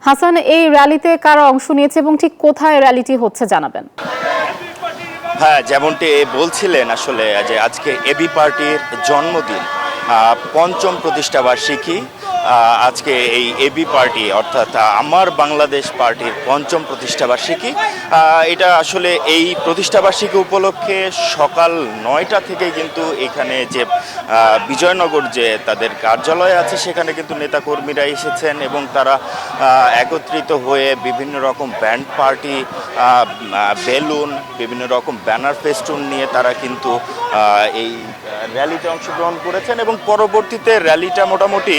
হাসান, এই র্যালিতে কারা অংশ নিয়েছে এবং ঠিক কোথায় র্যালিটি হচ্ছে জানাবেন। হ্যাঁ, যেমনটি বলছিলেন আসলে যে আজকে এবি পার্টির জন্মদিন, পঞ্চম প্রতিষ্ঠাবার্ষিকী। আজকে এই এবি পার্টি অর্থাৎ আমার বাংলাদেশ পার্টির পঞ্চম প্রতিষ্ঠাবার্ষিকী। এটা আসলে এই প্রতিষ্ঠাবার্ষিকী উপলক্ষে সকাল 9টা থেকে কিন্তু এখানে যে বিজয়নগর যে তাদের কার্যালয় আছে সেখানে কিন্তু নেতাকর্মীরা এসেছেন এবং তারা একত্রিত হয়ে বিভিন্ন রকম ব্যান্ড পার্টি, বেলুন, বিভিন্ন রকম ব্যানার ফেস্টুন নিয়ে তারা কিন্তু এই র্যালিতে অংশগ্রহণ করেছেন এবং পরবর্তীতে র্যালিটা মোটামুটি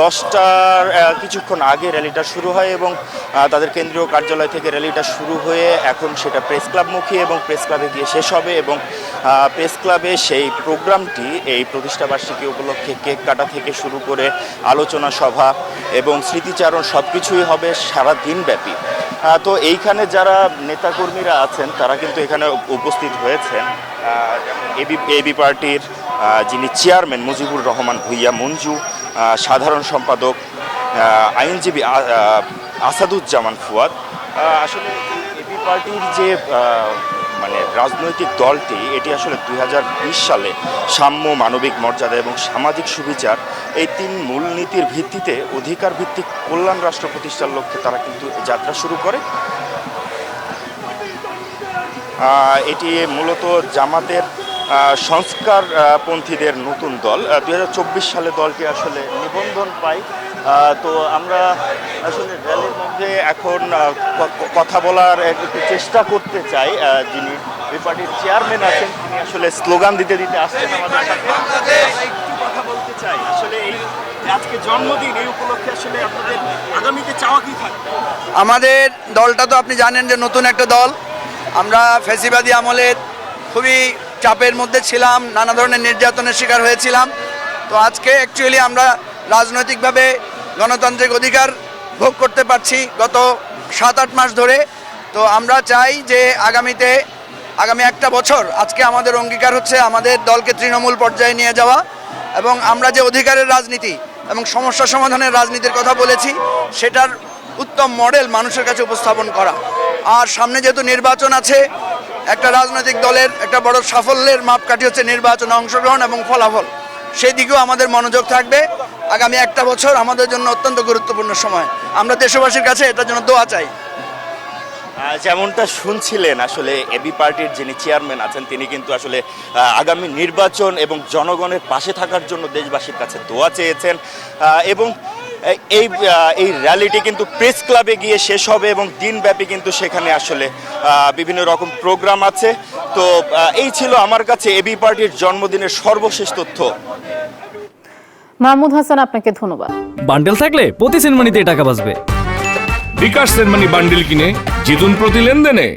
10টার কিছুক্ষণ আগে র্যালিটা শুরু হয় এবং তাদের কেন্দ্রীয় কার্যালয় থেকে র্যালিটা শুরু হয়ে এখন সেটা প্রেস ক্লাবমুখী এবং প্রেস ক্লাবে গিয়ে শেষ হবে এবং প্রেস ক্লাবে সেই প্রোগ্রামটি এই প্রতিষ্ঠাবার্ষিকী উপলক্ষে কেক কাটা থেকে শুরু করে আলোচনা সভা এবং স্মৃতিচারণ সব কিছুই হবে সারা দিনব্যাপী। তো এইখানে যারা নেতাকর্মীরা আছেন তারা কিন্তু এখানে উপস্থিত হয়েছেন। এবি পার্টির যিনি চেয়ারম্যান মুজিবুর রহমান ভূঁইয়া মঞ্জু, সাধারণ সম্পাদক আইনজীবী আসাদুজ্জামান ফুয়াদ। আসলে এবি পার্টির যে মানে রাজনৈতিক দলটি, এটি আসলে 2020 সালে সাম্য, মানবিক মর্যাদা এবং সামাজিক সুবিচার এই 3 মূলনীতির ভিত্তিতে অধিকার ভিত্তিক কল্যাণ রাষ্ট্র প্রতিষ্ঠার লক্ষ্যে তারা কিন্তু যাত্রা শুরু করে। এটি মূলত জামাতের সংস্কারপন্থীদের নতুন দল। 2024 সালে দলটি আসলে নিবন্ধন পায়। তো আমরা আসলে র্যালির মধ্যে এখন কথা বলার একটু চেষ্টা করতে চাই। যিনি এই পার্টির চেয়ারম্যান আছেন তিনি আসলে স্লোগান দিতে দিতে আসছেন আমাদের সাথে। একটু কথা বলতে চাই আসলে এই আজকে জন্মদিন, এই উপলক্ষে আসলে আপনাদের আগামীতে চাওয়া কি থাকবে? আমাদের দলটা তো আপনি জানেন যে নতুন একটা দল। আমরা ফ্যাসিবাদী আমলে খুবই চাপের মধ্যে ছিলাম, নানা ধরনের নির্যাতনের শিকার হয়েছিলাম। তো আজকে অ্যাকচুয়ালি আমরা রাজনৈতিকভাবে গণতান্ত্রিক অধিকার ভোগ করতে পারছি গত 7-8 মাস ধরে। তো আমরা চাই যে আগামী একটা বছর আজকে আমাদের অঙ্গীকার হচ্ছে আমাদের দলকে তৃণমূল পর্যায়ে নিয়ে যাওয়া এবং আমরা যে অধিকারের রাজনীতি এবং সমস্যা সমাধানের রাজনীতির কথা বলেছি সেটার উত্তম মডেল মানুষের কাছে উপস্থাপন করা। আর সামনে যেহেতু নির্বাচন আছে, একটা রাজনৈতিক দলের একটা বড় সাফল্যের মাপকাঠি হচ্ছে নির্বাচনে অংশগ্রহণ এবং ফলাফল। সেই দিকেও আমাদের মনোযোগ থাকবে। আগামী একটা বছর আমাদের জন্য অত্যন্ত গুরুত্বপূর্ণ সময়। আমরা দেশবাসীর কাছে এটার জন্য দোয়া চাই। যেমনটা শুনছিলেন আসলে এবি পার্টির যিনি চেয়ারম্যান আছেন তিনি কিন্তু আসলে আগামী নির্বাচন এবং জনগণের পাশে থাকার জন্য দেশবাসীর কাছে দোয়া চেয়েছেন এবং এই র্যালিটি কিন্তু প্রেস ক্লাবে গিয়ে শেষ হবে এবং দিনব্যাপী কিন্তু সেখানে আসলে বিভিন্ন রকম প্রোগ্রাম আছে। তো এই ছিল আমার কাছে এবি পার্টির জন্মদিনের সর্বশেষ তথ্য। মাহমুদ হাসান, আপনাকে ধন্যবাদ। বান্ডেল থাকলে প্রতি সেনমানিতে টাকা বাঁচবে। বিকাশ সেনমানি বান্ডেল কিনে জিতুন প্রতি লেনদেনে।